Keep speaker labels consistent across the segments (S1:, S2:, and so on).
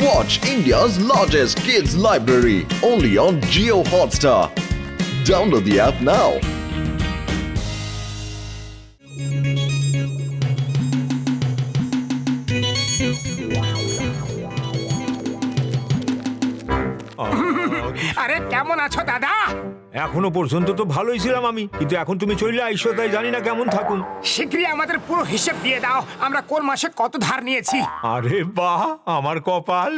S1: Watch India's largest kids library only on Jio Hotstar. Download the app now.
S2: আরে কেমন আছো দাদা?
S3: এখনো পর্যন্ত তো ভালোই ছিলাম আমি, কিন্তু এখন তুমি চলে আইসো তাই জানি না কেমন থাকুন।
S2: শীঘ্রই আমাদের পুরো হিসেব দিয়ে দাও, আমরা কোন মাসে কত ধার নিয়েছি।
S3: আরে বাহ, আমার কপাল,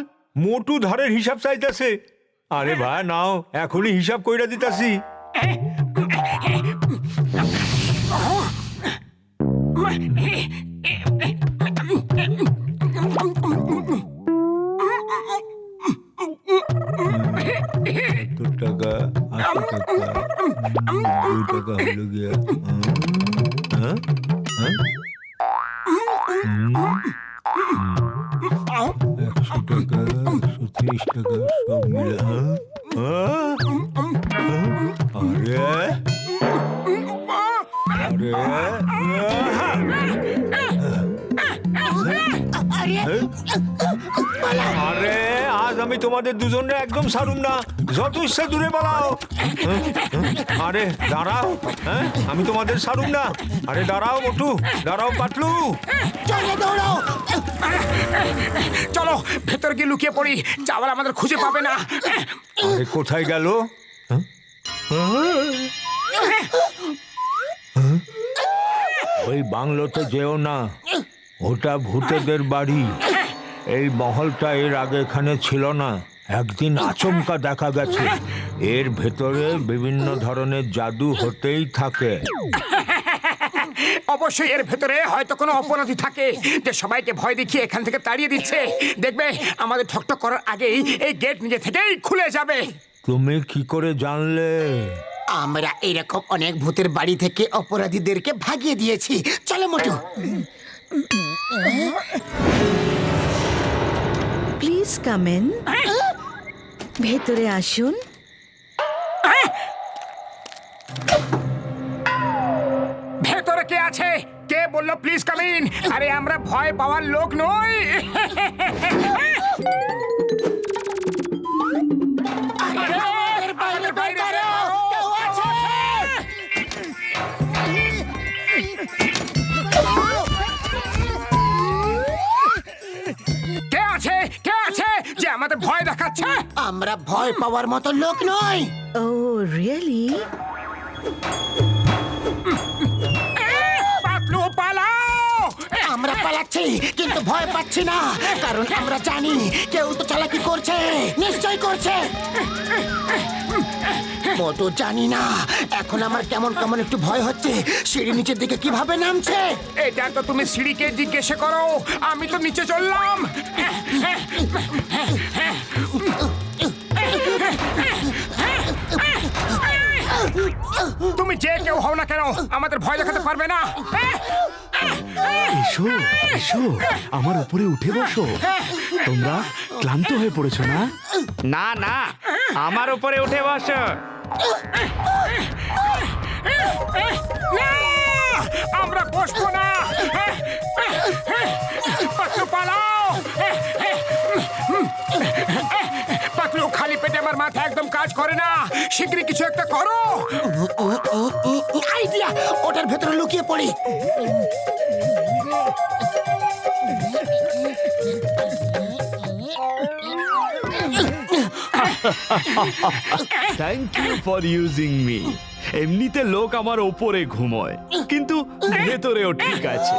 S3: মোটু ধারের হিসাব চাইতেছে। আরে ভাই নাও, এখনই হিসাব কইরা দিতাছি। টাকা 80 টাকা 2 টাকা হলো গিয়া। হ্যাঁ হ্যাঁ 100 টাকা 130 টাকা সব মিলে। আরে আজ আমি তোমাদের দুজনে একদম ছাড়ুম না, যত ইচ্ছা দূরে পালাও। আরে দাঁড়াও, হ্যাঁ আমি তোমাদের ছাড়ুম না। আরে দাঁড়াও মোটু, দাঁড়াও পাতলু।
S2: চলো ভেতর গিয়ে লুকিয়ে পড়ি, চাওয়াল আমাদের খুঁজে পাবে না।
S3: আরে কোথায় গেল? ওই বাংলোতে যেও না, ওটা ভূতেদের বাড়ি। এই মহলটা এর আগে এখানে ছিল না, একদিন আচমকা দেখা গেছে। এর ভেতরে বিভিন্ন ধরনের জাদু হতেই থাকে।
S2: অবশ্যই এর ভেতরে হয়তো কোনো অপরাধী থাকে যে সবাইকে ভয় দেখিয়ে এখান থেকে তাড়িয়ে দিচ্ছে। দেখবে আমাদের ঠকঠক করার আগেই এই গেট নিজে থেকেই খুলে যাবে।
S3: তুমি কি করে জানলে?
S4: আমরা এরকম অনেক ভূতের বাড়ি থেকে অপরাধীদেরকে ভাগিয়ে দিয়েছি। চলো মোটু।
S5: Please come in. ভেতরে আসুন।
S2: ভেতরে কে আছে? কে বললো প্লিজ কাম ইন? আরে আমরা ভয় পাওয়ার লোক নই। কে আছে? কে আছে যে আমাদের ভয় দেখাচ্ছে?
S4: আমরা ভয় পাওয়ার মতো লোক নই।
S5: ও রিয়েলি?
S2: পাতলু পালাও!
S4: আমরা পালাচ্ছি কিন্তু ভয় পাচ্ছি না, কারণ আমরা জানি কেউ তো চালাকি করছে, নিশ্চয় করছে। মোটু জানি না, এখন আমার কেমন কেমন একটু ভয় হচ্ছে। সিঁড়ি নিচের দিকে কিভাবে নামছে?
S2: এটা তো তুমি সিঁড়িকে জিজ্ঞেস করো, আমি তো নিচে চললাম। তুমি যে কেউ হও না কেন, আমাদের ভয় দেখাতে পারবে না।
S6: এসো এসো, আমার উপরে উঠে বসো। তোমরা ক্লান্ত হয়ে পড়েছো না?
S7: না না, আমার উপরে উঠে বসো।
S2: না, আমরা বসবো না। পাতলু পালাও। পাতলু, খালি পেটে আমার মাথা একদম কাজ করে না, শীঘ্রই কিছু একটা করো।
S4: আইডিয়া, ওটার ভেতরে লুকিয়ে পড়ি।
S6: Thank you for using me. এমনিতে লোক আমার ওপরে ঘুমোয়, কিন্তু ভেতরেও ঠিক আছে।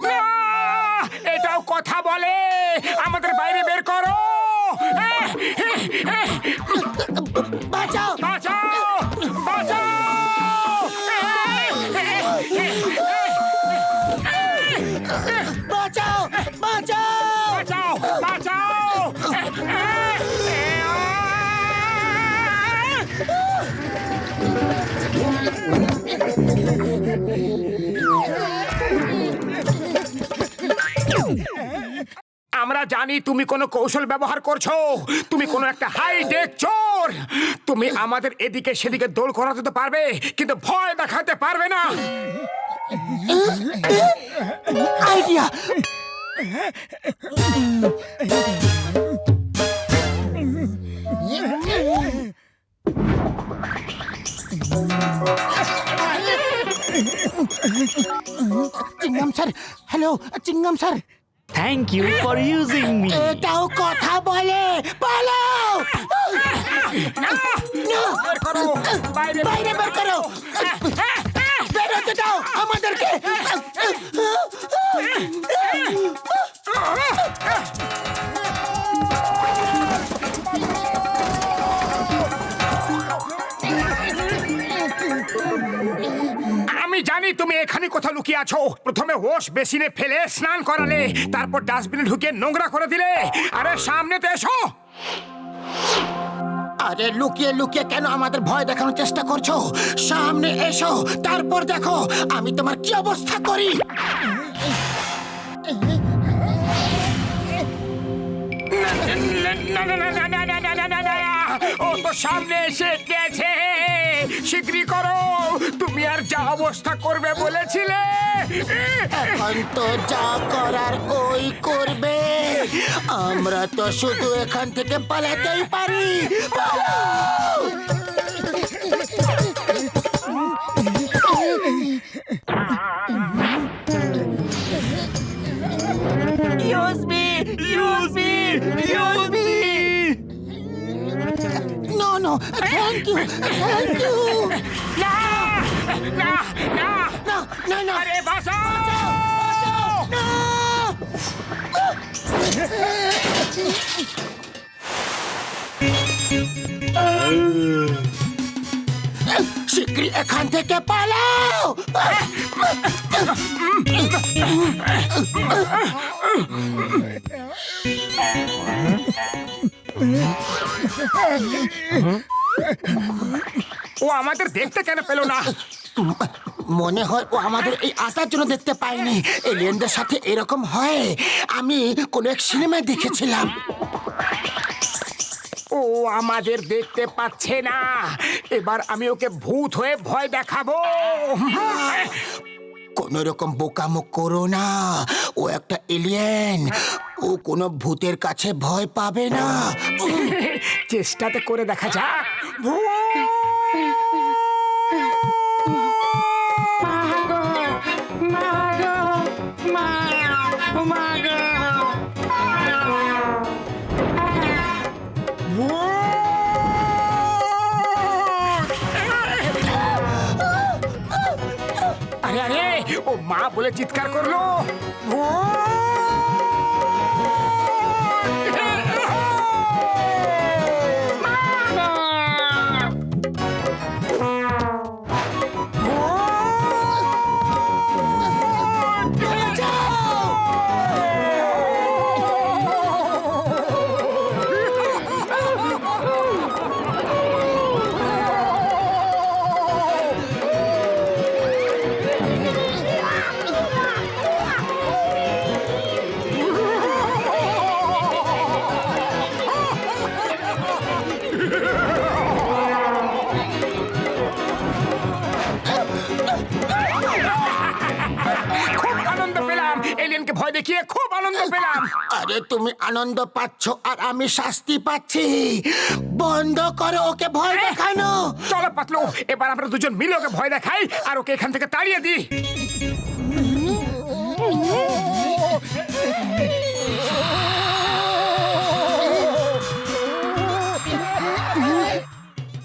S2: না, এটাও কথা বলে। আমাদের বাইরে বের করো।
S4: বাঁচাও
S2: বাঁচাও, বাঁচাও।
S4: বাঁচাও বাঁচাও
S2: বাঁচাও, বাঁচাও। আমরা জানি তুমি কোনো কৌশল ব্যবহার করছো, তুমি কোনো একটা হাইটেক চোর। তুমি আমাদের এদিকে সেদিকে দৌড় করাতে তো পারবে, কিন্তু ভয় দেখাতে পারবে না।
S4: Idea, chewing gum sir, hello chewing gum sir,
S7: thank you for using me.
S4: এটাও কথা বলে, পালাও!
S2: বের করো, বাইরে
S4: বাইরে বের করো, বেরোতে দাও আমাদেরকে।
S2: আমি জানি তুমি এখানে কোথাও লুকিয়ে আছো। প্রথমে ওয়াশ বেসিনে ফেলে স্নান করালে, তারপর ডাস্টবিনে ঢুকে নোংরা করে দিলে। আরে সামনে তো এসো।
S4: আরে লুকিয়ে লুকিয়ে কেন আমাদের ভয় দেখানোর চেষ্টা করছো? সামনে এসো, তারপর দেখো আমি তোমার কি অবস্থা করি।
S2: না, না, না, না, না, না, না, না, না, না, না। ও তো সামনে এসে গেছে। শীঘ্রই করো, তুমি আর যা অবস্থা করবে বলেছিলে।
S4: এখন তো যা করার ওই করবে, আমরা তো শুধু এখান থেকে পালাতেই পারি। পালাও! No, no, thank you, thank you.
S2: না, না, না,
S4: No, no, no.
S2: আরে বাঁচাও।
S4: No! শিগগিরই এখান থেকে পালাও!
S2: ও আমাদের দেখতে কেন পেল না?
S4: মনে হয় ও আমাদের এই আসার জন্য দেখতে পাইনি। এলিয়েনদের সাথে এরকম হয়, আমি কোন এক সিনেমায় দেখেছিলাম।
S2: ও আমাদের দেখতে পাচ্ছে না। এবার আমি ওকে ভূত হয়ে ভয় দেখাবো।
S4: কোন রকম বোকামো করো না, ও একটা এলিয়েন, ও কোনো ভূতের কাছে ভয় পাবে না।
S2: চেষ্টাতে করে দেখা যাক। আরে আরে, ও মা বলে চিৎকার করলো। খুব আনন্দ পেলাম, এলিয়েনকে ভয় দেখিয়ে খুব আনন্দ পেলাম।
S4: আরে তুমি আনন্দ পাচ্ছ আর আমি শাস্তি পাচ্ছি। বন্ধ করো ওকে ভয় দেখানো।
S2: চলো পাতলু, এবার আমরা দুজন মিলে ওকে ভয় দেখাই আর ওকে এখান থেকে তাড়িয়ে দিই।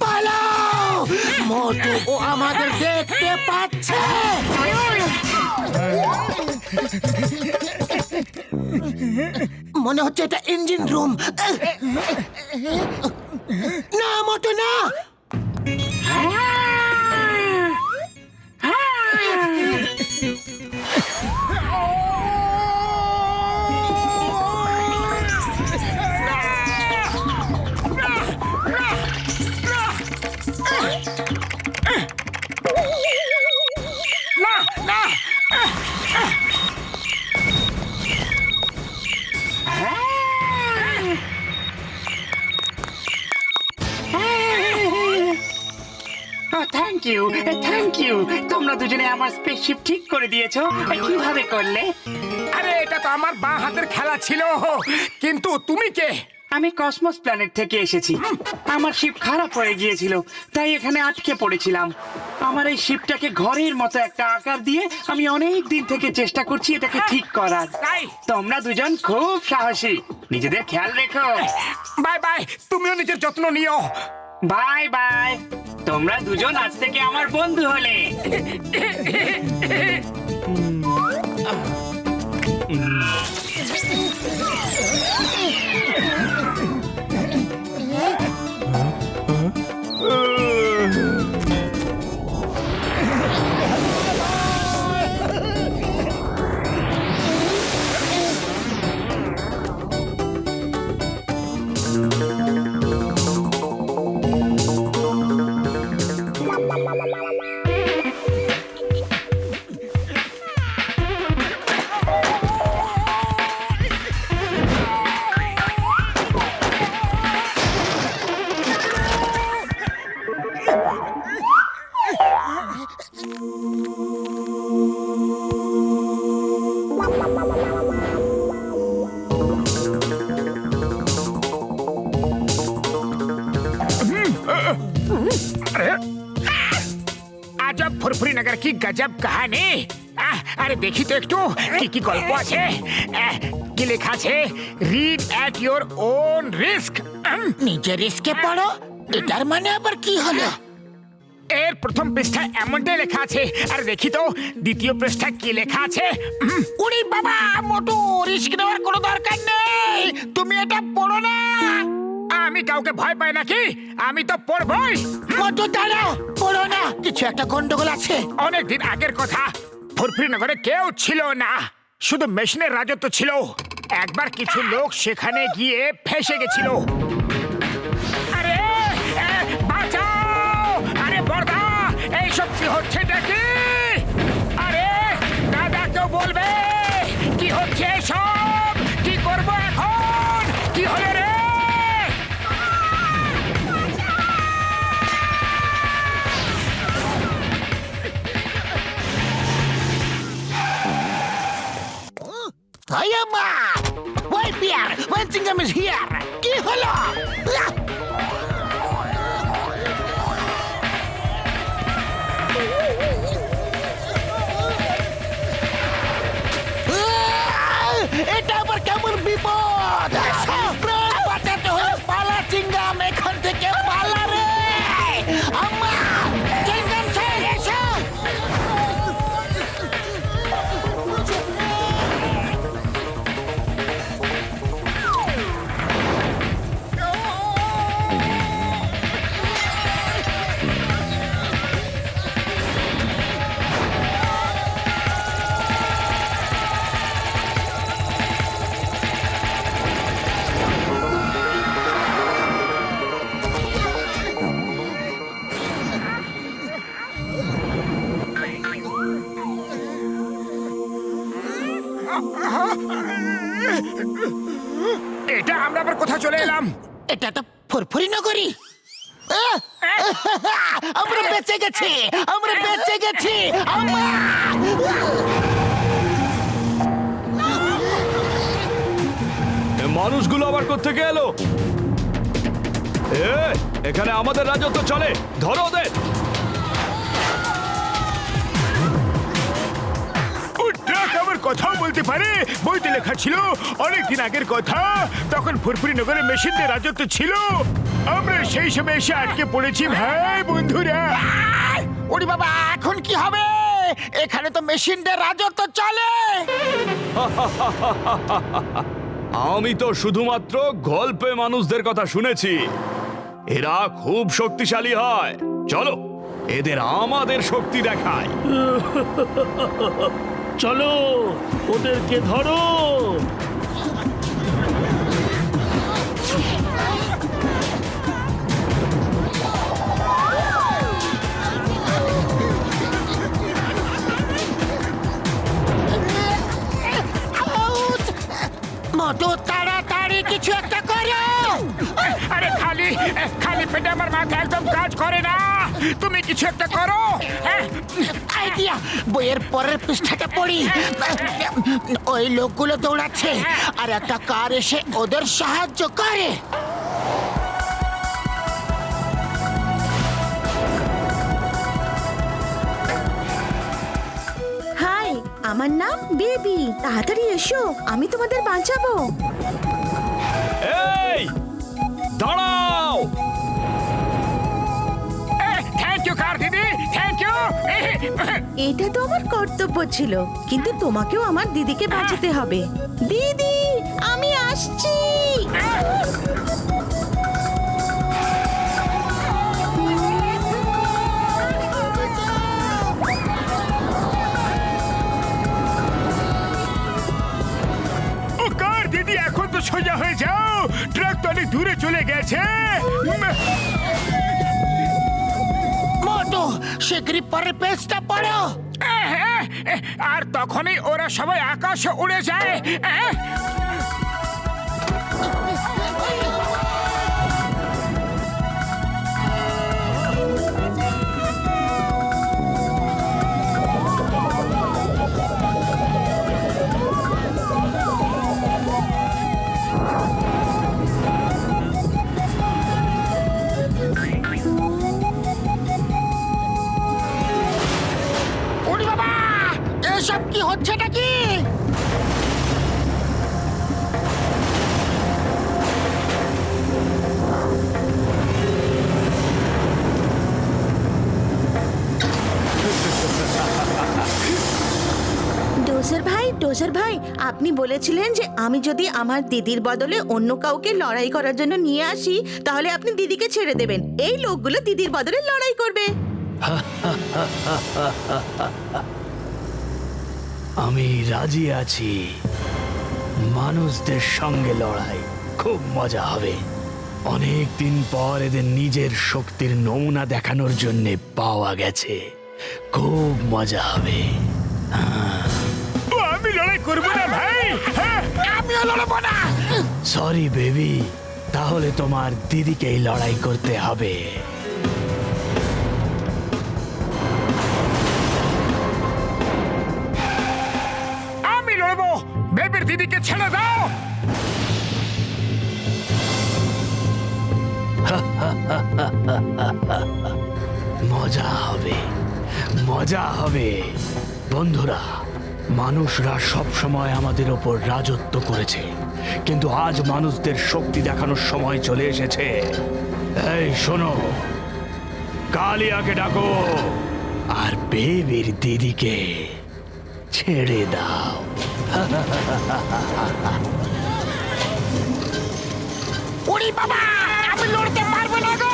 S4: পালাও! মোটু ও আমাদের দেখতে পাচ্ছে। মনে হচ্ছে এটা ইঞ্জিন রুম। না মোটু না।
S2: না না,
S7: থ্যাংক ইউ, থ্যাংক ইউ। তোমরা দুজনে আমার স্পেসশিপ ঠিক করে দিয়েছো। কিভাবে করলে?
S2: আরে এটা তো আমার বাঁ হাতের খেলা ছিল, কিন্তু তুমি কে?
S7: আমি কসমস প্ল্যানেট থেকে এসেছি। আমার শিপ খারাপ হয়ে গিয়েছিল, তাই এখানে আটকে পড়েছিলাম। আমার এই শিপটাকে ঘরের মতো একটা আকার দিয়ে আমি অনেক দিন থেকে চেষ্টা করছি এটাকে ঠিক করার।
S2: তাই?
S7: তোমরা দুজন খুব সাহসী, নিজেদের খেয়াল রেখো।
S2: বাই বাই, তুমিও নিজের যত্ন নিও।
S7: বাই বাই, তোমরা দুজন আজ থেকে আমার বন্ধু হলে।
S2: আজব ফুরফুরি নগর কি গজব কাহানি। আরে দেখি তো একটু কি কি গল্প আছে। কি লেখা আছে? Read at your own risk.
S4: নিজে রিস্কে পড়ো, এটার মানে আবার কি হলো?
S2: এর প্রথম পৃষ্ঠায় এমনটাই লেখা আছে। আর দেখি তো দ্বিতীয় পৃষ্ঠায় কি লেখা আছে।
S4: উড়ি বাবা, মোটু রিস্ক নেওয়ার কোনো দরকার নেই, তুমি এটা পড়ো না।
S2: আমি কাউকে ভয় পাই নাকি? আমি তো পড়বই।
S4: মোটু দাঁড়াও, পড়ো না, কিছু একটা গন্ডগোল আছে।
S2: অনেকদিন আগের কথা, ফুরফুরি নগরে কেউ ছিল না, শুধু মেশিনের রাজত্ব ছিল। একবার কিছু লোক সেখানে গিয়ে ফেসে গেছিল। আরে বাঁচাও! আরে বড়দা, এইসব কি হচ্ছে নাকি? আরে দাদা, কেউ বলবে কি হচ্ছে এসব? কি করবো এখন? কি হলো রে?
S4: I am Why Pierre? Winsingham is here. কি হলো? এটা আবার কেমন বিপদ? প্রাণ বাঁচাতে হলে পালা চিংগাম, এখান থেকে পালা রে। আম্মা, চিংগাম স্যার এসো।
S2: এটা আমরা আবার কোথায় চলে এলাম?
S4: এটা তো ফুরফুরি নগরী। আমরা বেঁচে গেছি, আমরা বেঁচে গেছি। আম্মা!
S6: এ মানুষগুলো আবার কোত্থেকে এলো? এখানে আমাদের রাজত্ব চলে, ধরো ওদের।
S2: আমার কথাও বলতে পারে, বইতে লেখা ছিল অনেকদিন আগের কথা, তখন ফুরফুরি নগরে মেশিনদের রাজত্ব ছিল। আমরা সেই সময় এসে আটকে পড়েছি ভাই বন্ধুরা।
S4: ওরে বাবা, এখন কি হবে? এখানে তো মেশিনদের রাজত্ব চলে।
S6: আমি তো শুধুমাত্র গল্পে মানুষদের কথা শুনেছি, এরা খুব শক্তিশালী হয়। চলো এদের আমাদের শক্তি দেখায়।
S8: চলো, ওদেরকে ধরো।
S4: মোটু তাড়াতাড়ি কিছু একটা করো।
S2: আরে খালি খালি পেটে আমার মাথা একদম কাজ করে না। তুমি কিছু একটা করো।
S4: আইডিয়া, বইয়ের পরের পৃষ্ঠাটা পড়ি। ওই লোকগুলো দৌড়াচ্ছে আর একটা কার এসে ওদের সাহায্য করে।
S5: হাই, আমার নাম বেবি। তাড়াতাড়ি এসো, আমি তোমাদের বাঁচাবো।
S6: এই দাঁড়াও!
S2: থ্যাংক ইউ কার দিদি, থ্যাংক ইউ।
S5: এটা তো আমার কর্তব্য ছিল, কিন্তু তোমাকেও আমার দিদিকে বাঁচাতে হবে। দিদি, আমি আসছি।
S2: ও কার দিদি, এখন তো সোজা হয়ে যাও, ট্রাক তো অনেক দূরে চলে গেছে।
S4: মোটু, শিগগিরই পরের পেজটা পড়ো।
S2: আর তখনই ওরা সবাই আকাশে উড়ে যায়।
S4: ওরে বাবা, এসব কি হচ্ছেটা কি?
S5: ডোজার ভাই, আপনি বলেছিলেন যে আমি যদি আমার দিদির বদলে অন্য কাউকে লড়াই করার জন্য নিয়ে আসি, তাহলে আপনি দিদিকে ছেড়ে দেবেন। এই লোকগুলো দিদির বদলে লড়াই করবে।
S6: আমি রাজি আছি। মানুষদের সঙ্গে লড়াই খুব মজা হবে। অনেক দিন পর এদের নিজের শক্তির নমুনা দেখানোর জন্য পাওয়া গেছে। খুব মজা হবে।
S2: আমি লড়াই করবো না ভাই।
S4: আমিও লড়বো না।
S6: সরি বেবি, তাহলে তোমার দিদিকেই লড়াই করতে হবে।
S2: আমি লড়বো। বেবির দিদিকে ছেড়ে দাও।
S6: মজা হবে, মজা হবে। বন্ধুরা, মানুষরা সব সময় আমাদের ওপর রাজত্ব করেছে, কিন্তু আজ মানুষদের শক্তি দেখানোর সময় চলে এসেছে। এই শোনো, কালিয়াকে ডাকো আর বেবির দিদিকে ছেড়ে দাও।
S4: ওরে বাবা, আমি লড়তে পারবো না গো।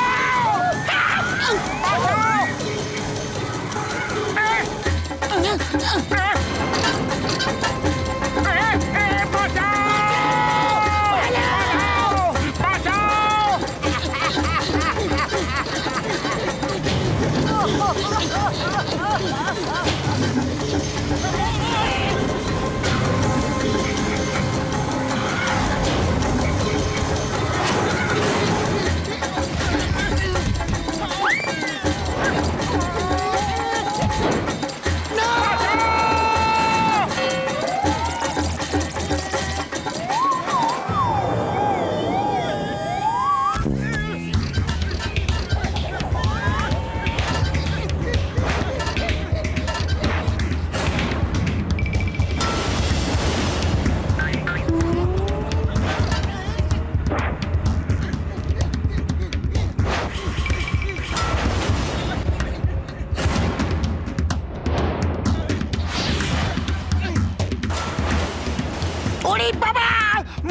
S4: ওরে বাবা,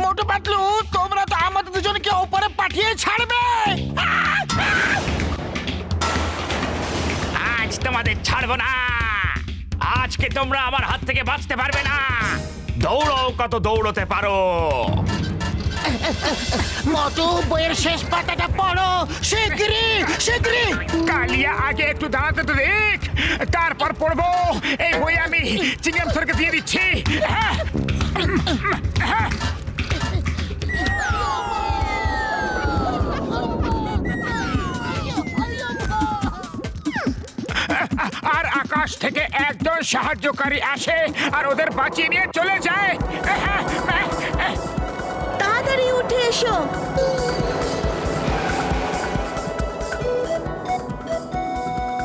S4: মোটু পাতলু, তোমরা তো আমাদের দুজনকে ওপরে পাঠিয়ে ছাড়বে।
S7: আজ তোমাদের ছাড়বো না। আজকে তোমরা আমার হাত থেকে বাঁচতে পারবে না। দৌড়ো কত দৌড়তে পারো।
S4: মোটু, বইয়ের শেষ পাতাটা পড়ো শিগগিরই, শিগগিরই।
S2: কালিয়া, আগে একটু দাঁড়াতে তো দেখ, তারপর পড়বো। এই বই আমি চিংগাম স্যারকে দিয়ে দিচ্ছি। সাহায্যকারী আসে আর ওদের বাঁচিয়ে নিয়ে চলে যায়।
S5: তাড়াতাড়ি উঠে এসো।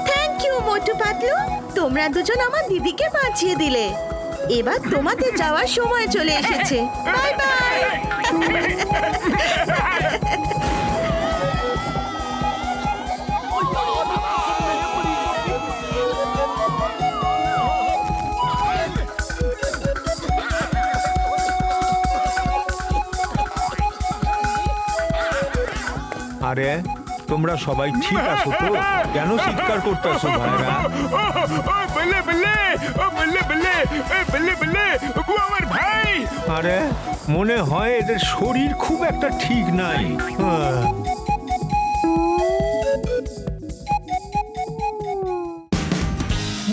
S5: থ্যাংক ইউ মোটু পাতলু, তোমরা দুজন আমার দিদিকে বাঁচিয়ে দিলে। এবার তোমাদের যাওয়ার সময় চলে এসেছে। Bye bye.
S3: আরে তোমরা সবাই ঠিক আছো তো? কেন চিৎকার করতেছো ভাইরা?
S2: বল্লে বল্লে, ও বল্লে বল্লে, বল্লে বল্লে, ও আমার ভাই।
S3: আরে মনে হয় এদের শরীর খুব একটা ঠিক নাই।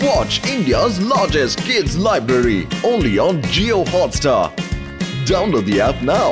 S1: Watch India's largest kids library only on Geo Hotstar. Download the app now.